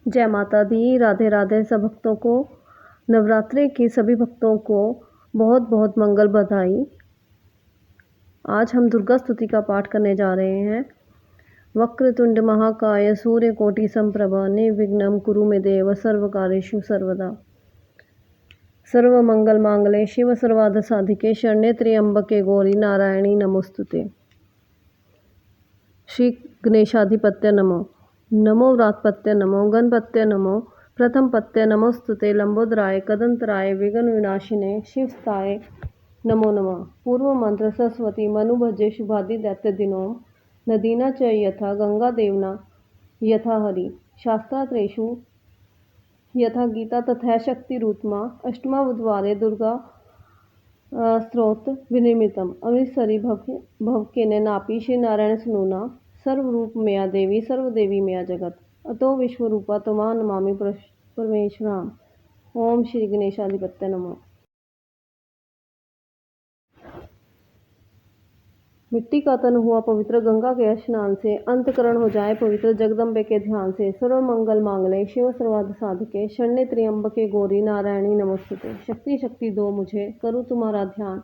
जय माता दी। राधे राधे सब भक्तों को, नवरात्रि के सभी भक्तों को बहुत बहुत मंगल बधाई। आज हम दुर्गा स्तुति का पाठ करने जा रहे हैं। वक्रतुंड महाकाय सूर्यकोटि समप्रभा निर्विघ्नं कुरु मे देव सर्वकार्येषु सर्वदा। सर्वमंगल मांगल्ये शिव सर्वार्थ साधिके शरण्ये त्र्यंबके गौरी नारायणी नमोस्तुते। श्री गणेशाधिपत्य नमो। नमो व्रातपत्य नमो गणपत्य नमो। प्रथम पत्य नमोस्तुते लंबोदराय कदंतराय विघ्न विनाशिने शिवस्ताय नमो नमः। पूर्व मंत्र सरस्वती मनु भजे शुभादि दैत्य दिनों नदीना च यथा गंगा देवना यथा हरि शास्त्रात्रेषु यथा गीता तथा शक्ति रूत्मा अष्टमा बुधवारे दुर्गा स्त्रोत विनिर्मितम अमृतसरी भवकेने नापी श्री नारायण सुनूना सर्वरूप मया देवी सर्वदेवी मया जगत अतो विश्वरूपा तमा नमामि परमेश्वराम। ओम श्री गणेशाधिपत्य नमः। मिट्टी का तन हुआ पवित्र गंगा के स्नान से अंतकरण हो जाए पवित्र जगदम्बे के ध्यान से सर्व मंगल मांगले शिव सर्वार्थ साधके शरण्ये त्र्यंबके गौरी नारायणी नमोस्तुते। शक्ति शक्ति दो मुझे करूँ तुम्हारा ध्यान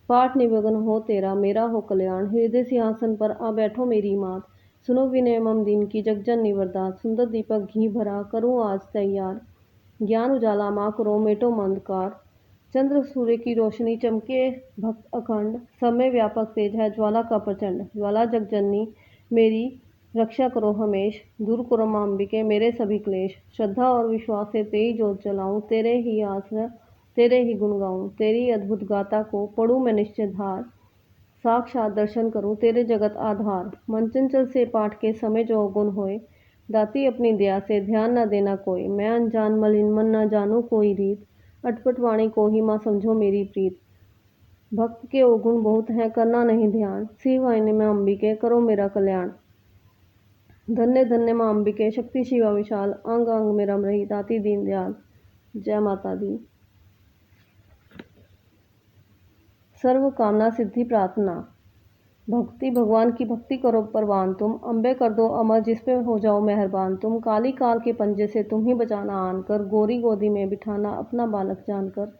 पाठ निवेदन हो तेरा मेरा हो कल्याण। हृदय सिंहासन पर आ बैठो मेरी मात सुनो विनय मम दीन की जगजननी वरदात। सुंदर दीपक घी भरा करूँ आज तैयार ज्ञान उजाला माँ करो मेटो अंधकार। चंद्र सूर्य की रोशनी चमके भक्त अखंड समय व्यापक तेज है ज्वाला का प्रचंड। ज्वाला जगजननी मेरी रक्षा करो हमेश दूर करो माँ अंबिके मेरे सभी क्लेश। श्रद्धा और विश्वास से तेरी जोत जलाऊं तेरे ही आश्रय तेरे ही गुण गाऊं। तेरी अद्भुत गाथा को पढ़ूं मैं निश्चय धार साक्षात दर्शन करूं तेरे जगत आधार। मन चंचल से पाठ के समय जो गुण होए दाती अपनी दया से ध्यान न देना कोई। मैं अनजान मलिन मन न जानू कोई रीत अटपट वाणी को ही माँ समझो मेरी प्रीत। भक्त के अवगुण बहुत हैं करना नहीं ध्यान शिव वाहिनी में अंबिके करो मेरा कल्याण। धन्य धन्य माँ अंबिके शक्ति शिवा विशाल अंग अंग में रम रही दाती दीन दयाल। जय माता दी। सर्व कामना सिद्धि प्रार्थना। भक्ति भगवान की भक्ति करो परवान तुम अम्बे कर दो अमर जिस पे हो जाओ मेहरबान तुम। काली काल के पंजे से तुम ही बचाना आनकर गोरी गोदी में बिठाना अपना बालक जानकर।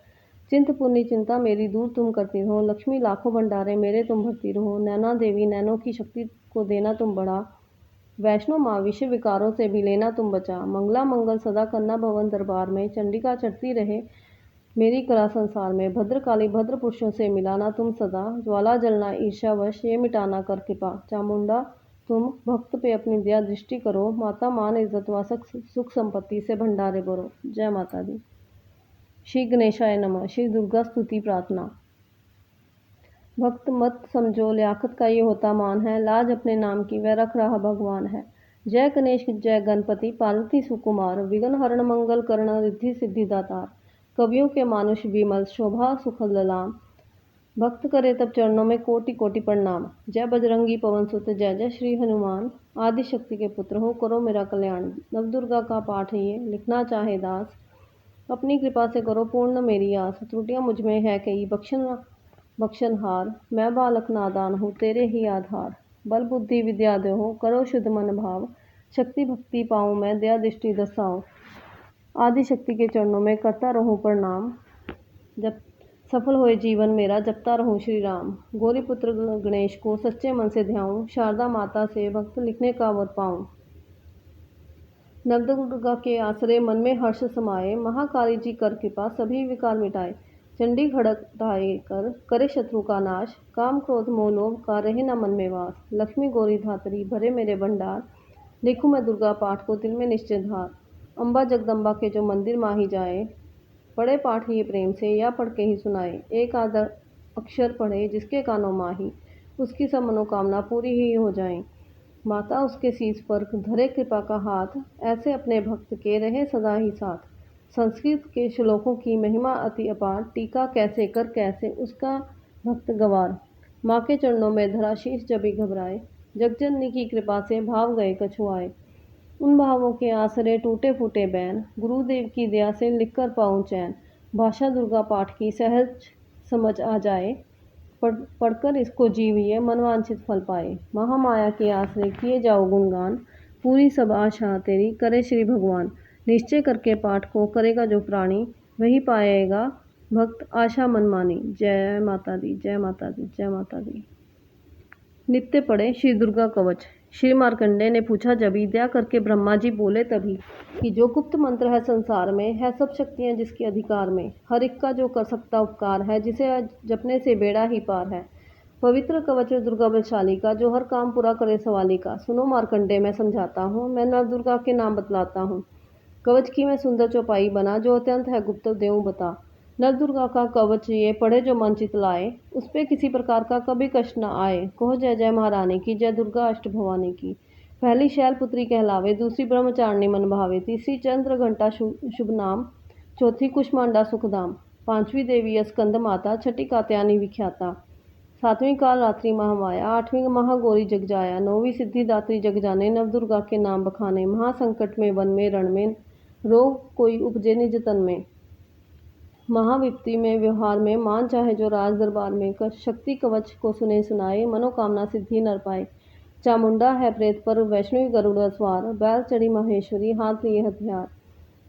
चिंतपूर्णी चिंता मेरी दूर तुम करती हो लक्ष्मी लाखों भंडारे मेरे तुम भरती रहो। नैना देवी नैनों की शक्ति को देना तुम बढ़ा वैष्णो माँ विषय विकारों से भी लेना तुम बचा। मंगला मंगल सदा करना भवन दरबार में चंडिका चढ़ती रहे मेरी कला संसार में। भद्रकाली भद्र पुरुषों से मिलाना तुम सदा ज्वाला जलना ईर्ष्यावश ये मिटाना कर कृपा। चामुंडा तुम भक्त पे अपनी दया दृष्टि करो माता मान इज्जत व सुख संपत्ति से भंडारे भरो। जय माता दी। श्री गणेशाय नमः। श्री दुर्गा स्तुति प्रार्थना। भक्त मत समझो लियाकत का ये होता मान है लाज अपने नाम की वह रख रहा भगवान है। जय गणेश जय गणपति पार्वती सुकुमार विघ्न हरण मंगल कर्ण रिद्धि सिद्धि दातार। कवियों के मानुष विमल शोभा सुखद ललाम भक्त करे तब चरणों में कोटि कोटि प्रणाम। जय बजरंगी पवन सुत जय जय श्री हनुमान आदि शक्ति के पुत्र हो करो मेरा कल्याण। नवदुर्गा का पाठ ये लिखना चाहे दास अपनी कृपा से करो पूर्ण मेरी आस। त्रुटियां मुझ में है कई बख्शनहार मैं बालक नादान हूँ तेरे ही आधार। बल बुद्धि विद्या दे हो करो शुद्ध मन भाव शक्ति भक्ति पाऊँ मैं दया दृष्टि दसाओ। आदि शक्ति के चरणों में करता रहूं प्रणाम जब सफल होए जीवन मेरा जपता रहूं श्री राम। गौरी पुत्र गणेश को सच्चे मन से ध्याऊं शारदा माता से भक्त लिखने का वर पाऊं। नवदुर्गा के आश्रय मन में हर्ष समाये महाकाली जी कर कृपा सभी विकार मिटाए। चंडी खड़ग ढाई कर करे शत्रु का नाश काम क्रोध मोह लोभ का रहे न मन में वास। लक्ष्मी गौरी धात्री भरे मेरे भंडार लिखूं मैं दुर्गा पाठ को दिल में निश्चय धार। अम्बा जगदम्बा के जो मंदिर माही जाए पढ़े पाठ ये प्रेम से या पढ़ के ही सुनाए। एक आदर अक्षर पढ़े जिसके कानों माही उसकी सब मनोकामना पूरी ही हो जाए। माता उसके शीश पर धरे कृपा का हाथ ऐसे अपने भक्त के रहे सदा ही साथ। संस्कृत के श्लोकों की महिमा अति अपार टीका कैसे कर कैसे उसका भक्त गवार। माँ के चरणों में धरा शीश जब भी घबराए जगजननी की कृपा से भाव गए कछुआए। उन भावों के आसरे टूटे फूटे बैन गुरुदेव की दया से लिखकर पाऊं चैन। भाषा दुर्गा पाठ की सहज समझ आ जाए पढ़कर इसको जीविए मनवांछित फल पाए। महामाया के आश्रय किए जाओ गुणगान पूरी सब आशा तेरी करे श्री भगवान। निश्चय करके पाठ को करेगा जो प्राणी, वही पाएगा भक्त आशा मनमानी। जय माता दी, जय माता दी, जय माता दी। नित्य पढ़े श्री दुर्गा कवच। श्री मार्कंडेय ने पूछा जब दया करके ब्रह्मा जी बोले तभी कि जो गुप्त मंत्र है संसार में, है सब शक्तियां जिसके अधिकार में, हर एक का जो कर सकता उपकार है, जिसे जपने से बेड़ा ही पार है। पवित्र कवच दुर्गा बलशाली का, जो हर काम पूरा करे सवाली का। सुनो मार्कंडेय मैं समझाता हूँ, मैं नव दुर्गा के नाम बतलाता हूँ। कवच की मैं सुंदर चौपाई बना, जो अत्यंत है गुप्त देऊँ बता। नव दुर्गा का कवच ये पढ़े जो मन चित लाए, उस पे किसी प्रकार का कभी कष्ट न आए। कहो जय जय महारानी की, जय दुर्गा अष्ट भवानी की। पहली शैलपुत्री कहलावे, दूसरी ब्रह्मचारिणी मन भावे, तीसरी चंद्र घंटा शुभ नाम, चौथी कुष्मांडा सुखधाम, पांचवी देवी स्कंद माता, छठी कात्यायनी विख्याता, सातवीं काल रात्रि महामाया, आठवीं महागौरी जग जाया, नौवीं सिद्धिदात्री जग जाने, नव दुर्गा के नाम बखाने। महासंकट में वन में रण में, रोग कोई उपजे निज तन में, महाविपत्ति में व्यवहार में, मान चाहे जो राज दरबार में। शक्ति कवच को सुने सुनाए, मनोकामना सिद्धि नर पाए। चामुंडा है प्रेत पर, वैष्णवी गरुड़ सवार, बैल चढ़ी महेश्वरी, हाथ लिए हथियार।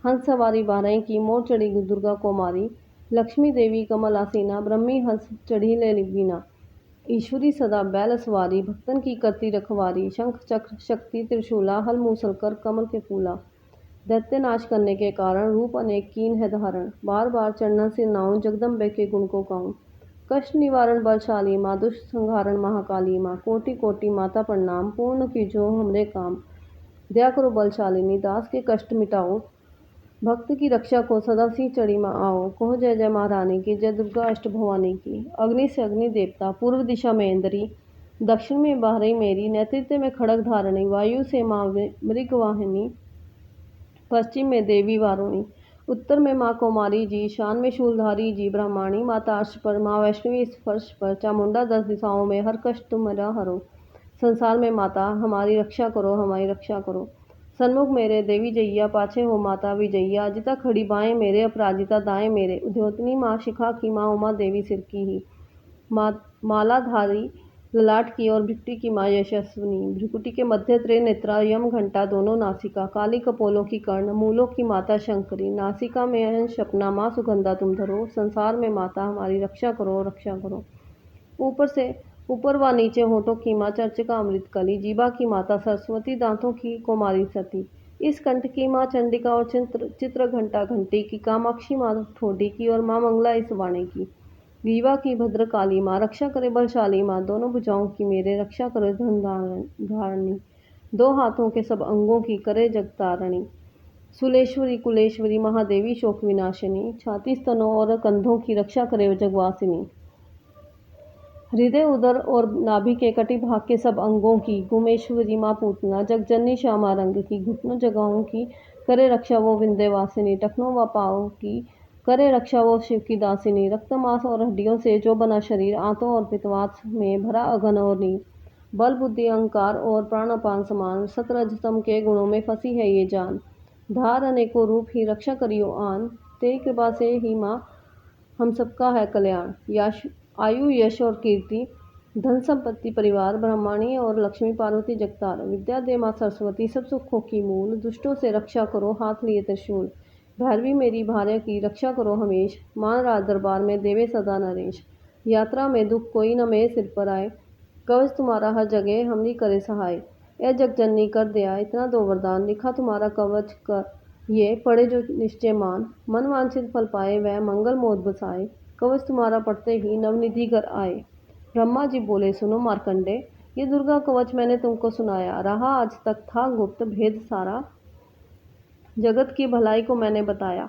हंस सवारी 12 की, मोर चढ़ी दुर्गा को मारी, लक्ष्मी देवी कमल आसीना, ब्रह्मी हंस चढ़ी ले बीना। ईश्वरी सदा बैल सवारी, भक्तन की करती रखवारी, शंख चक्र शक्ति त्रिशूला, हल मूसल कर कमल के फूला। दैत्य नाश करने के कारण, रूप अनेक कीन है धारण, बार बार चरणन सिर नाऊं, जगदम्बे के गुण को गाऊं। कष्ट निवारण बलशाली माँ, दुष्ट संहारण महाकाली माँ, कोटि कोटि माता प्रणाम, पूर्ण कीजो हमरे काम। दया करो बलशालिनी, दास के कष्ट मिटाओ, भक्त की रक्षा को सदा सिंह चढ़ी माँ आओ। कहो जय जय महारानी की, जय दुर्गा अष्ट भवानी की। अग्नि से अग्नि देवता, पूर्व दिशा में इंद्री, दक्षिण में बाहरी मेरी, नेतृत्व में खड़ग धारणी, वायु से माँ मृग वाहिनी, पश्चिम में देवी वारुणी, उत्तर में माँ कुमारी जी, शान में शूलधारी जी, ब्रह्माणी माता अर्श पर, माँ वैष्णवी स्पर्श पर, चामुंडा 10 दिशाओं में, हर कष्ट तुम्हारा हरो। संसार में माता हमारी रक्षा करो, हमारी रक्षा करो। सन्मुख मेरे देवी जैया, पाछे हो माता विजैया, अजिता खड़ी बाएं मेरे, अपराजिता दाएं मेरे। उद्योतनी माँ शिखा की, माँ उमा देवी सिर की ही, मालाधारी ललाट की, और भृकुटी की माँ यशस्विनी। भृकुटी के मध्य त्रिनेत्रा, यम घंटा दोनों नासिका, काली कपोलों की कर्ण, मूलों की माता शंकरी। नासिका में अंश अपना माँ सुगंधा तुम धरो, संसार में माता हमारी रक्षा करो, रक्षा करो। ऊपर से ऊपर व नीचे होठों की माँ चर्चिका अमृत कली, जीवा की माता सरस्वती, दांतों की कुमारी सती। इस कंठ की माँ चंडिका, और चित्र घंटा घंटी की, कामाक्षी माँ ठोडी की, और माँ मंगला इस वाणी की। रीवा की भद्रकाली माँ, रक्षा करे बलशाली माँ, दोनों भुजाओं की मेरे, रक्षा करे धन धारणी। दो हाथों के सब अंगों की, करे जगतारणी। सुलेश्वरी कुलेश्वरी, महादेवी शोक विनाशिनी, छाती स्तनों और कंधों की, रक्षा करे जगवासिनी। हृदय उदर और नाभि के कटी भाग के सब अंगों की, गुमेश्वरी माँ पूतना, जगजननी श्यामा रंग की, घुटनों जगहों की, करे रक्षा वो विंध्यवासिनी। टखनों व पाँव की, करे रक्षा वो शिव की दासिनी। रक्त मांस और हड्डियों से जो बना शरीर, आंतों और पित्तवात में भरा अघन और नीर, बल बुद्धि अहंकार और प्राण अपान समान, सतरजतम के गुणों में फंसी है ये जान। धार अनेकों रूप ही, रक्षा करियो आन, तेरी कृपा से ही माँ हम सबका है कल्याण। आयु यश और कीर्ति, धन संपत्ति परिवार, ब्रह्माणी और लक्ष्मी पार्वती जगतार। विद्या दे माँ सरस्वती, सब सुखों की मूल, दुष्टों से रक्षा करो हाथ लिए त्रिशूल। भैरवी मेरी भार्या की, रक्षा करो हमेश, मान राज दरबार में देवे सदा नरेश। यात्रा में दुख कोई न मेरे सिर पर आए, कवच तुम्हारा हर जगह हमरी करे सहाय। ए जगजननी कर दिया इतना दो वरदान, लिखा तुम्हारा कवच कर ये पढ़े जो निश्चय मान। मन वांछित फल पाए, वह मंगल मोद बसाए, कवच तुम्हारा पढ़ते ही नवनिधि घर आए। ब्रह्मा जी बोले सुनो मार्कंडे, ये दुर्गा कवच मैंने तुमको सुनाया, रहा आज तक था गुप्त भेद सारा, जगत की भलाई को मैंने बताया।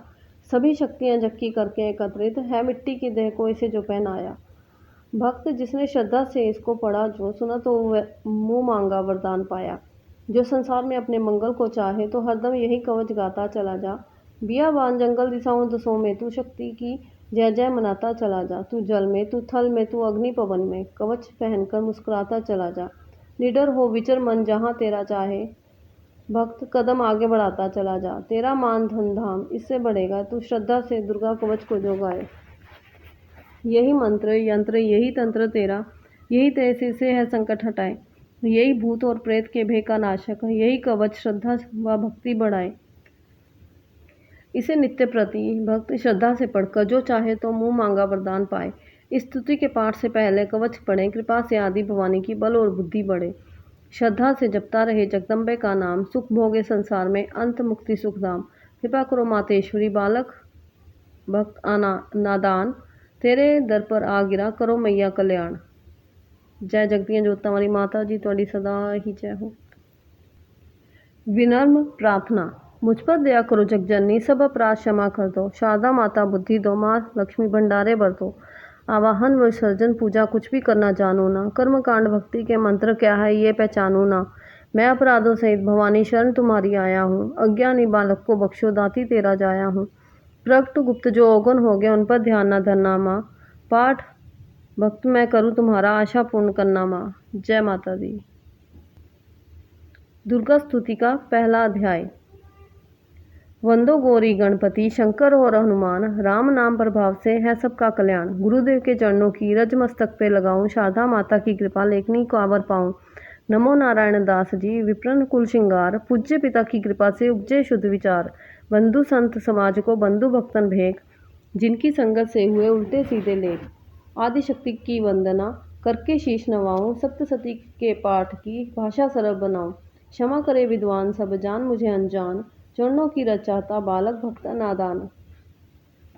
सभी शक्तियां जक्की करके एकत्रित है, मिट्टी की देह को इसे जो पहनाया। भक्त जिसने श्रद्धा से इसको पढ़ा, जो सुना तो वह मुंह मांगा वरदान पाया। जो संसार में अपने मंगल को चाहे, तो हरदम यही कवच गाता चला जा। बियाबान जंगल दिशाओं दसों में, तू शक्ति की जय जय मनाता चला जा। तू जल में, तू थल में, तू अग्नि पवन में, कवच पहनकर मुस्कुराता चला जा। निडर हो विचर मन जहाँ तेरा चाहे, भक्त कदम आगे बढ़ाता चला जा। तेरा मान धन धाम इससे बढ़ेगा, तू श्रद्धा से दुर्गा कवच को जो गाए। यही मंत्र यंत्र, यही तंत्र तेरा, यही तेरे सिर से है संकट हटाए। यही भूत और प्रेत के भय का नाशक, यही कवच श्रद्धा व भक्ति बढ़ाए। इसे नित्य प्रति भक्त श्रद्धा से पढ़कर जो चाहे तो मुंह मांगा वरदान पाए। इस स्तुति के पाठ से पहले कवच पढ़ें, कृपा से आदि भवानी की बल और बुद्धि बढ़े। श्रद्धा से जपता रहे जगदम्बे का नाम, सुख भोगे संसार में, अंत मुक्ति सुखधाम। कृपा करो मातेश्वरी, बालक भक्त नादान, तेरे दर पर आ गिरा, करो मैया कल्याण। जय जगतियां जोता वाली माता जी, तुहाडी सदा ही जय हो। विनम्र प्रार्थना। मुझ पर दया करो जगजननी, सब अपराध क्षमा कर दो। शारदा माता बुद्धि दो, माँ लक्ष्मी भंडारे भर दो। आवाहन विसर्जन पूजा कुछ भी करना जानो ना, कर्म कांड भक्ति के मंत्र क्या है ये पहचानो ना। मैं अपराधों सहित भवानी शरण तुम्हारी आया हूँ, अज्ञानी बालक को बख्शो, दाती तेरा जाया हूँ। प्रकट गुप्त जो अवगुण हो गए उन पर ध्यान न धरना माँ, पाठ भक्त मैं करूँ तुम्हारा, आशा पूर्ण करना माँ। जय माता दी। दुर्गा स्तुति का पहला अध्याय। वंदो गौरी गणपति, शंकर और हनुमान, राम नाम प्रभाव से है सबका कल्याण। गुरुदेव के चरणों की रज मस्तक पे लगाऊं, शारदा माता की कृपा लेखनी को आवर पाऊं। नमो नारायण दास जी, विप्रन कुल श्रृंगार, पूज्य पिता की कृपा से उपजे शुद्ध विचार। बंधु संत समाज को बंधु भक्तन भेंट, जिनकी संगत से हुए उल्टे सीधे लेख। आदिशक्ति की वंदना करके शीश नवाऊं, सप्तसती के पाठ की भाषा सरल बनाऊं। क्षमा करे विद्वान सब, जान मुझे अनजान, चरणों की रज चाहता बालक भक्त नादान।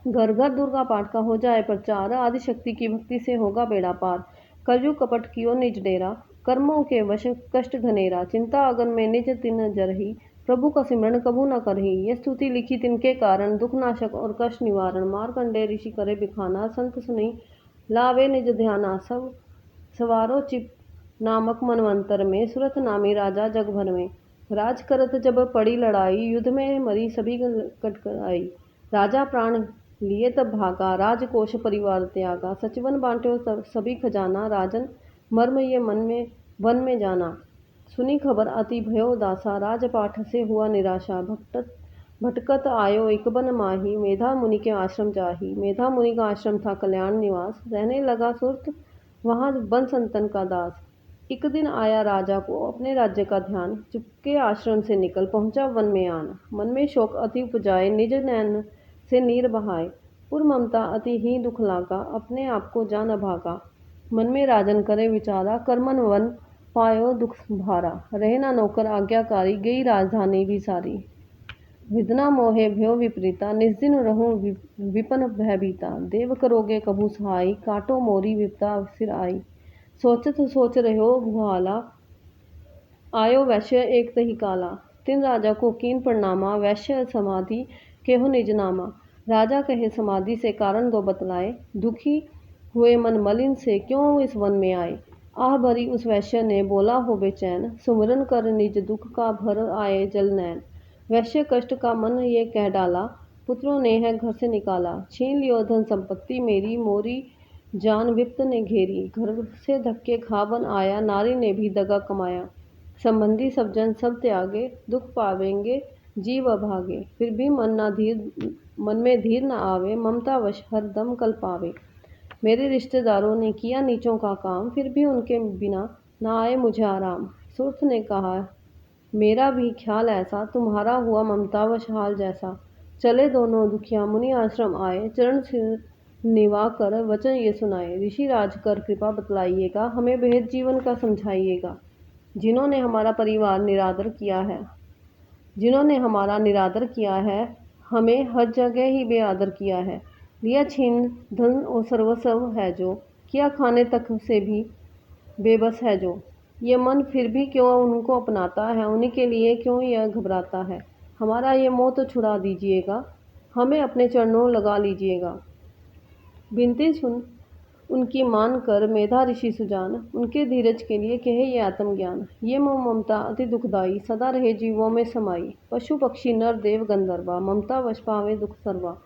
घर घर दुर्गा पाठ का हो जाए प्रचार, आदिशक्ति की भक्ति से होगा बेड़ा पार। कलयुग कपट कियो निज डेरा, कर्मों के वश कष्ट घनेरा। चिंता अगन में निज तिन जरही, प्रभु का सिमरन कबू न करही। ये स्तुति लिखी तिनके कारण, दुख नाशक और कष्ट निवारण। मार्कंडेय ऋषि करे बिखाना, संत सुनी लावे निज ध्याना। सब सवारो चिप नामक मनवंतर में, सुरथ नामी राजा जग भर में। राज करत जब पड़ी लड़ाई, युद्ध में मरी सभी कटकराई। राजा प्राण लिए तब भागा, राजकोष परिवार त्यागा। सचिवन बांट्यो सभी खजाना, राजन मर्म ये मन में वन में जाना। सुनी खबर अति भयो दासा, राजपाठ से हुआ निराशा। भटकत आयो एक बन माही, मेधा मुनि के आश्रम जाही। मेधा मुनि का आश्रम था कल्याण निवास, रहने लगा सुरत वहाँ बन संतन का दास। एक दिन आया राजा को अपने राज्य का ध्यान, चुपके आश्रम से निकल पहुंचा वन में आन। मन में शोक अति उपजाए, निज नैन से नीर बहाए। पुर ममता अति ही दुख लागा, अपने आप को जान अभागा। मन में राजन करे विचारा, कर्मन वन पायो दुख भारा। रहे ना नौकर आज्ञाकारी, गई राजधानी भी सारी। विदना मोहे भयो विपरीता, निस्दिन रहूं विपन भयभीता। देव करोगे कभू सहाय, काटो मोरी विपदा सिर आई। सोचत सोच रहो भुआला, आयो वैश्य एक तही काला। तिन राजा को कीन प्रणामा, वैश्य समाधि केहो निज नामा। राजा कहे समाधि से कारण दो बतलाए, दुखी हुए मन मलिन से क्यों इस वन में आए। आह भरी उस वैश्य ने बोला हो बेचैन, सुमरन कर निज दुख का भर आए जल नैन। वैश्य कष्ट का मन ये कह डाला, पुत्रों ने है घर से निकाला। छीन लियो धन संपत्ति मेरी, मोरी जान विप्त ने घेरी। घर से धक्के खा वन आया, नारी ने भी दगा कमाया। संबंधी सब जन सब त्यागे, दुख पावेंगे जीव अभागे। फिर भी मन में धीर न आवे, ममता वश हर दम कल पावे। मेरे रिश्तेदारों ने किया नीचों का काम, फिर भी उनके बिना न आए मुझे आराम। सुरथ ने कहा मेरा भी ख्याल ऐसा, तुम्हारा हुआ ममता वश हाल जैसा। चले दोनों दुखिया मुनि आश्रम आए, चरण सिर निवा कर वचन ये सुनाए। ऋषि राज कर कृपा बतलाइएगा, हमें भेद जीवन का समझाइएगा। जिन्होंने हमारा परिवार निरादर किया है, जिन्होंने हमारा निरादर किया है, हमें हर जगह ही बेआदर किया है। लिया छीन धन और सर्वस्व है जो, किया खाने तक से भी बेबस है जो। ये मन फिर भी क्यों उनको अपनाता है, उन्हीं के लिए क्यों यह घबराता है। हमारा ये मोह तो छुड़ा दीजिएगा, हमें अपने चरणों लगा लीजिएगा। विनती सुन उनकी मान कर मेधा ऋषि सुजान, उनके धीरज के लिए कहे ये आत्मज्ञान। ये मोह ममता अति दुखदाई, सदा रहे जीवों में समाई। पशु पक्षी नर देव गंधर्वा, ममता वश पावे दुख सर्वा।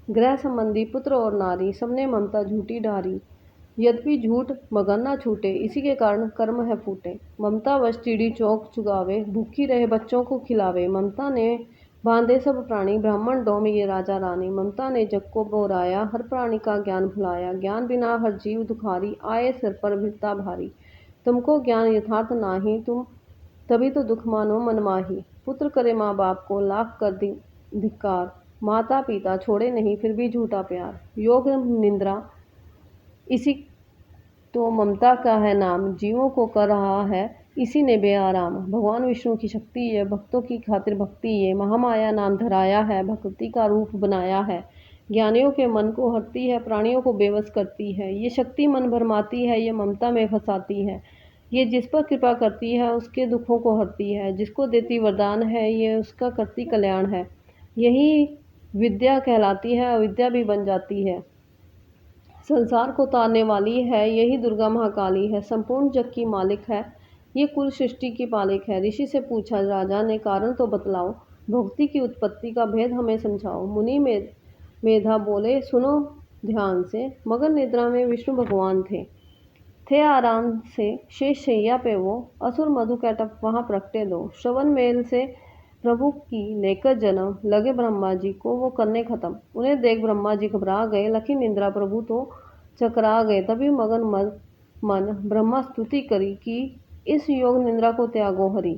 ग्रह संबंधी पुत्र और नारी, सबने ममता झूठी ढारी। यद्यपि झूठ मगर न छूटे, इसी के कारण कर्म है फूटे। ममता वश चिड़ी चौक चुगावे, भूखी रहे बच्चों को खिलावे। ममता ने बांधे सब प्राणी, ब्राह्मण डोम ये राजा रानी। ममता ने जग को बोराया, हर प्राणी का ज्ञान भुलाया। ज्ञान बिना हर जीव दुखारी, आए सिर पर भिरता भारी। तुमको ज्ञान यथार्थ नाही, तुम तभी तो दुख मानो मन माही। पुत्र करे माँ बाप को लाख कर धिक्कार, माता पिता छोड़े नहीं फिर भी झूठा प्यार। योग निंद्रा इसी तो ममता का है नाम, जीवों को कर रहा है इसी ने बेआराम। भगवान विष्णु की शक्ति ये, भक्तों की खातिर भक्ति ये, महामाया नाम धराया है, भक्ति का रूप बनाया है। ज्ञानियों के मन को हरती है, प्राणियों को बेबस करती है। ये शक्ति मन भरमाती है, ये ममता में फंसाती है। ये जिस पर कृपा करती है उसके दुखों को हरती है, जिसको देती वरदान है ये उसका करती कल्याण है। यही विद्या कहलाती है, अविद्या भी बन जाती है। संसार को तारने वाली है, यही दुर्गा महाकाली है। संपूर्ण जग की मालिक है, ये कुल सृष्टि की पालिक है। ऋषि से पूछा राजा ने, कारण तो बतलाओ, भक्ति की उत्पत्ति का भेद हमें समझाओ। मुनि में मेधा बोले, सुनो ध्यान से, मगन निद्रा में विष्णु भगवान थे आराम से शेष शैया पे वो, असुर मधु कैटप वहाँ प्रगटे दो। श्रवण मेल से प्रभु की लेकर जन्म, लगे ब्रह्मा जी को वो करने खत्म। उन्हें देख ब्रह्मा जी घबरा गए, लखी निंद्रा प्रभु तो चकरा गए। तभी मगन मन ब्रह्मा स्तुति करी कि इस योग निंद्रा को त्यागो हरि।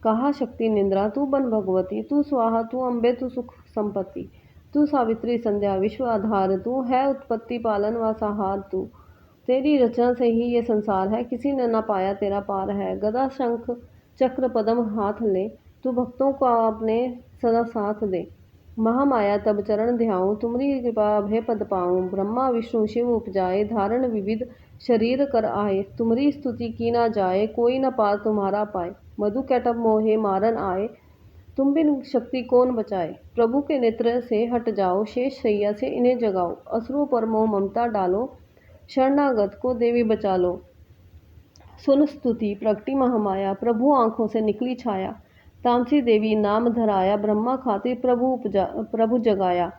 कहा शक्ति निंद्रा तू बन भगवती, तू स्वाहा तू अम्बे तू सुख संपत्ति, तू सावित्री संध्या विश्व आधार, तू है उत्पत्ति पालन व सहार। तू तेरी रचना से ही ये संसार है, किसी ने ना पाया तेरा पार है। गदा शंख चक्र पद्म हाथ ले, तू भक्तों को अपने सदा साथ दे। महामाया तब चरण ध्याऊं, तुमरी कृपा अभय पद पाऊं। ब्रह्मा विष्णु शिव उपजाए, धारण विविध शरीर कर आए। तुमरी स्तुति की ना जाए, कोई न पार तुम्हारा पाए। मधु कैटभ मोहे मारन आए, तुम बिन शक्ति कौन बचाए। प्रभु के नेत्र से हट जाओ, शेष शैया से इन्हें जगाओ। असुरों पर मोह ममता डालो, शरणागत को देवी बचा लो। सुन स्तुति प्रगटी महामाया, प्रभु आंखों से निकली छाया। तामसी देवी नाम धराया, ब्रह्मा खातिर प्रभु जगाया।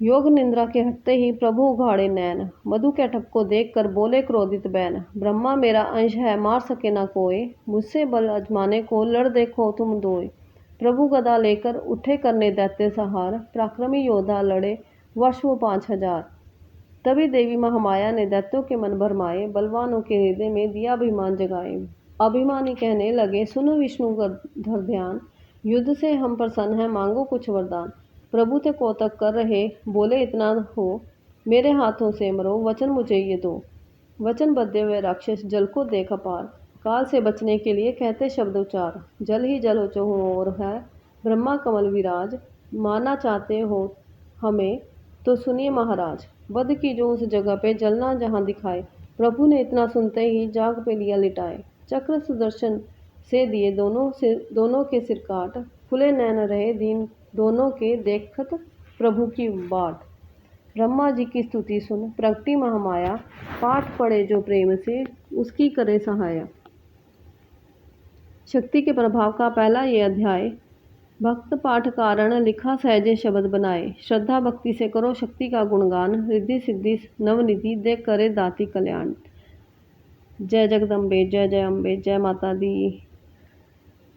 योग निंद्रा के हटते ही प्रभु उघाड़े नैन, मधु कैटभ को देख कर बोले क्रोधित बैन। ब्रह्मा मेरा अंश है, मार सके ना कोई, मुझसे बल अजमाने को लड़ देखो तुम दोय। प्रभु गदा लेकर उठे करने दैत्य सहार, पराक्रमी योद्धा लड़े वर्ष वो 5000। तभी देवी महामाया ने दैत्यों के मन भरमाए, बलवानों के हृदय में दिया अभिमान जगाए। अभिमानी कहने लगे, सुनो विष्णु धर ध्यान, युद्ध से हम प्रसन्न हैं, मांगो कुछ वरदान। प्रभु थे कौतक कर रहे, बोले इतना हो, मेरे हाथों से मरो, वचन मुझे ये दो। वचन बद्धे हुए राक्षस जल को देख अपार, काल से बचने के लिए कहते शब्द उच्चार। जल ही जल हो चहुं ओर है, ब्रह्मा कमल विराज, मारना चाहते हो हमें तो सुनिए महाराज। वध की जो उस जगह पे जलना जहाँ दिखाए। प्रभु ने इतना सुनते ही जाग पे लिया लिटाए। चक्र सुदर्शन से दिए दोनों के सिर काट, खुले नैन रहे दीन दोनों के देखत प्रभु की बाट। ब्रह्मा जी की स्तुति सुन प्रगटी महामाया, पाठ पढ़े जो प्रेम से उसकी करे सहाया। शक्ति के प्रभाव का पहला ये अध्याय, भक्त पाठ कारण लिखा सहजे शब्द बनाए। श्रद्धा भक्ति से करो शक्ति का गुणगान, रिद्धि सिद्धि नवनिधि दे करे दाती कल्याण। जय जगदम्बे, जय जय अम्बे, जय माता दी।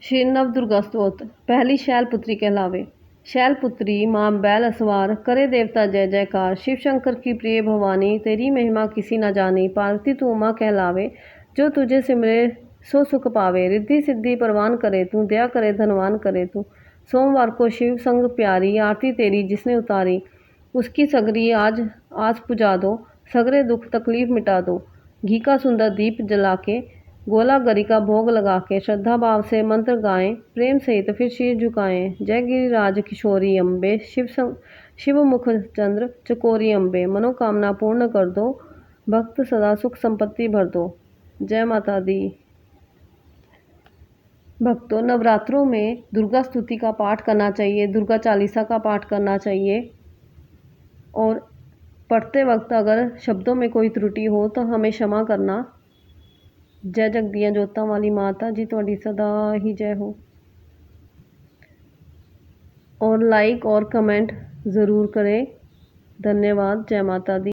श्री नव दुर्गा स्तोत्र। पहली शैलपुत्री कहलावे। शैलपुत्री मां बैल असवार, करे देवता जय जयकार। शिव शंकर की प्रिय भवानी, तेरी महिमा किसी न जानी। पार्वती तू उमा कहलावे, जो तुझे सिमरे सो सुख पावे। रिद्धि सिद्धि परवान करे तू, दया करे धनवान करे तू। सोमवार को शिव संग प्यारी, आरती तेरी जिसने उतारी। उसकी सगरी आज पुजा दो, सगरे दुख तकलीफ मिटा दो। घी का सुंदर दीप जला के, गोला गरी का भोग लगा के, श्रद्धा भाव से मंत्र गाएं, प्रेम सहित फिर शीर झुकाएं। जय गिरिराज किशोरी अम्बे, शिव मुख चंद्र चकोरी अम्बे। मनोकामना पूर्ण कर दो, भक्त सदा सुख संपत्ति भर दो। जय माता दी। भक्तों, नवरात्रों में दुर्गा स्तुति का पाठ करना चाहिए, दुर्गा चालीसा का पाठ करना चाहिए। और पढ़ते वक्त अगर शब्दों में कोई त्रुटि हो तो हमें क्षमा करना। जय जगदियां जोतां वाली माता जी तुहाडी सदा ही जय हो। और लाइक और कमेंट ज़रूर करें। धन्यवाद। जय माता दी।